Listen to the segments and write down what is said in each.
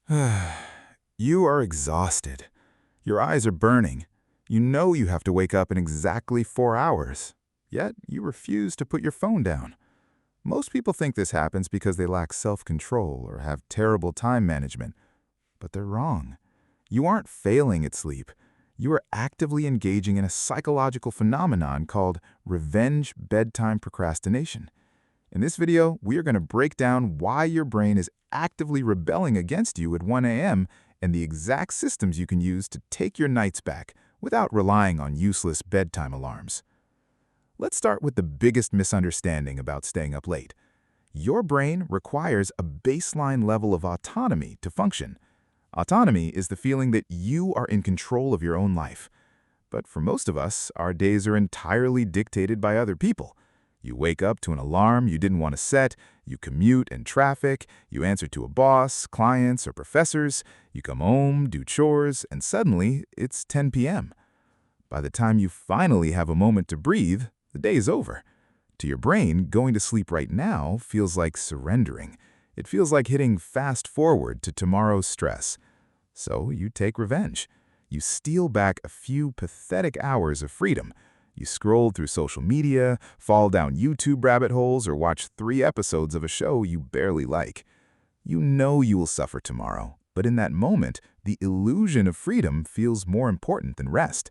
You are exhausted. Your eyes are burning. You know you have to wake up in exactly 4 hours. Yet, you refuse to put your phone down. Most people think this happens because they lack self-control or have terrible time management. But they're wrong. You aren't failing at sleep. You are actively engaging in a psychological phenomenon called revenge bedtime procrastination. In this video, we are going to break down why your brain is actively rebelling against you at 1 a.m. and the exact systems you can use to take your nights back without relying on useless bedtime alarms. Let's start with the biggest misunderstanding about staying up late. Your brain requires a baseline level of autonomy to function. Autonomy is the feeling that you are in control of your own life. But for most of us, our days are entirely dictated by other people. You wake up to an alarm you didn't want to set, you commute in traffic, you answer to a boss, clients, or professors, you come home, do chores, and suddenly it's 10 p.m. By the time you finally have a moment to breathe, the day is over. To your brain, going to sleep right now feels like surrendering. It feels like hitting fast forward to tomorrow's stress. So you take revenge. You steal back a few pathetic hours of freedom. You scroll through social media, fall down YouTube rabbit holes, or watch 3 episodes of a show you barely like. You know you will suffer tomorrow, but in that moment, the illusion of freedom feels more important than rest.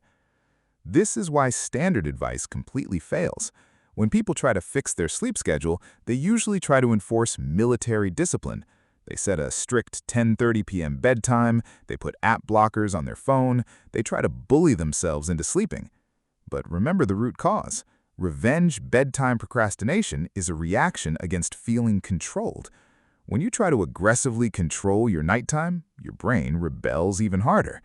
This is why standard advice completely fails. When people try to fix their sleep schedule, they usually try to enforce military discipline. They set a strict 10:30 p.m. bedtime, they put app blockers on their phone, they try to bully themselves into sleeping. But remember the root cause. Revenge bedtime procrastination is a reaction against feeling controlled. When you try to aggressively control your nighttime, your brain rebels even harder.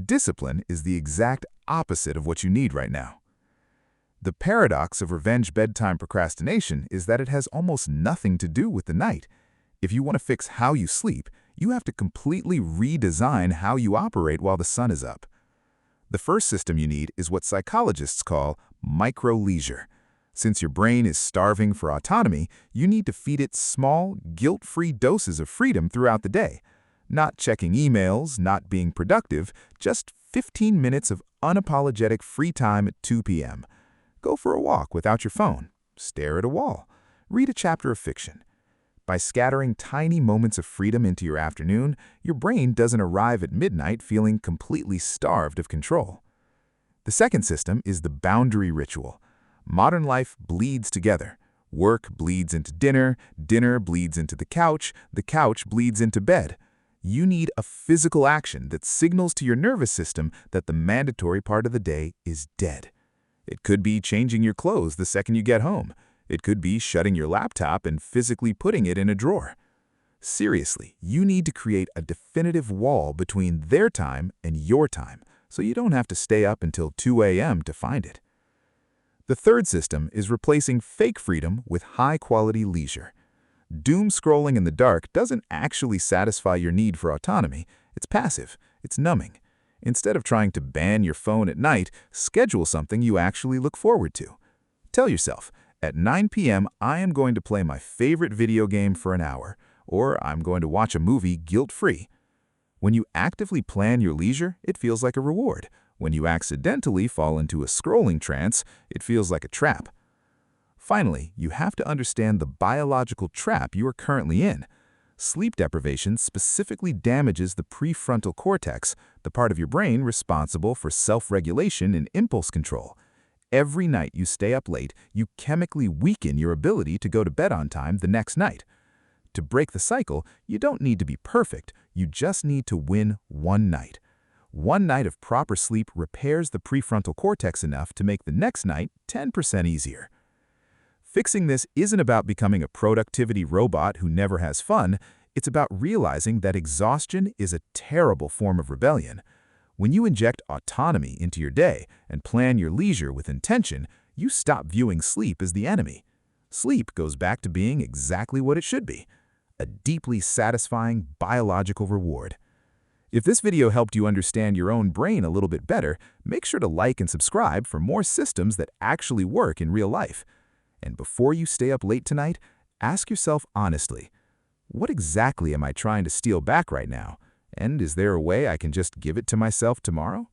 Discipline is the exact opposite of what you need right now. The paradox of revenge bedtime procrastination is that it has almost nothing to do with the night. If you want to fix how you sleep, you have to completely redesign how you operate while the sun is up. The first system you need is what psychologists call micro-leisure. Since your brain is starving for autonomy, you need to feed it small, guilt-free doses of freedom throughout the day. Not checking emails, not being productive, just 15 minutes of unapologetic free time at 2 p.m. Go for a walk without your phone. Stare at a wall. Read a chapter of fiction. By scattering tiny moments of freedom into your afternoon, your brain doesn't arrive at midnight feeling completely starved of control. The second system is the boundary ritual. Modern life bleeds together. Work bleeds into dinner, dinner bleeds into the couch bleeds into bed. You need a physical action that signals to your nervous system that the mandatory part of the day is dead. It could be changing your clothes the second you get home. It could be shutting your laptop and physically putting it in a drawer. Seriously, you need to create a definitive wall between their time and your time, so you don't have to stay up until 2 a.m. to find it. The third system is replacing fake freedom with high-quality leisure. Doom scrolling in the dark doesn't actually satisfy your need for autonomy. It's passive. It's numbing. Instead of trying to ban your phone at night, schedule something you actually look forward to. Tell yourself, at 9 p.m., I am going to play my favorite video game for an hour, or I'm going to watch a movie guilt-free. When you actively plan your leisure, it feels like a reward. When you accidentally fall into a scrolling trance, it feels like a trap. Finally, you have to understand the biological trap you are currently in. Sleep deprivation specifically damages the prefrontal cortex, the part of your brain responsible for self-regulation and impulse control. Every night you stay up late, you chemically weaken your ability to go to bed on time the next night. To break the cycle, you don't need to be perfect, you just need to win one night. One night of proper sleep repairs the prefrontal cortex enough to make the next night 10% easier. Fixing this isn't about becoming a productivity robot who never has fun, it's about realizing that exhaustion is a terrible form of rebellion. When you inject autonomy into your day and plan your leisure with intention, you stop viewing sleep as the enemy. Sleep goes back to being exactly what it should be, a deeply satisfying biological reward. If this video helped you understand your own brain a little bit better, make sure to like and subscribe for more systems that actually work in real life. And before you stay up late tonight, ask yourself honestly, What exactly am I trying to steal back right now? And is there a way I can just give it to myself tomorrow?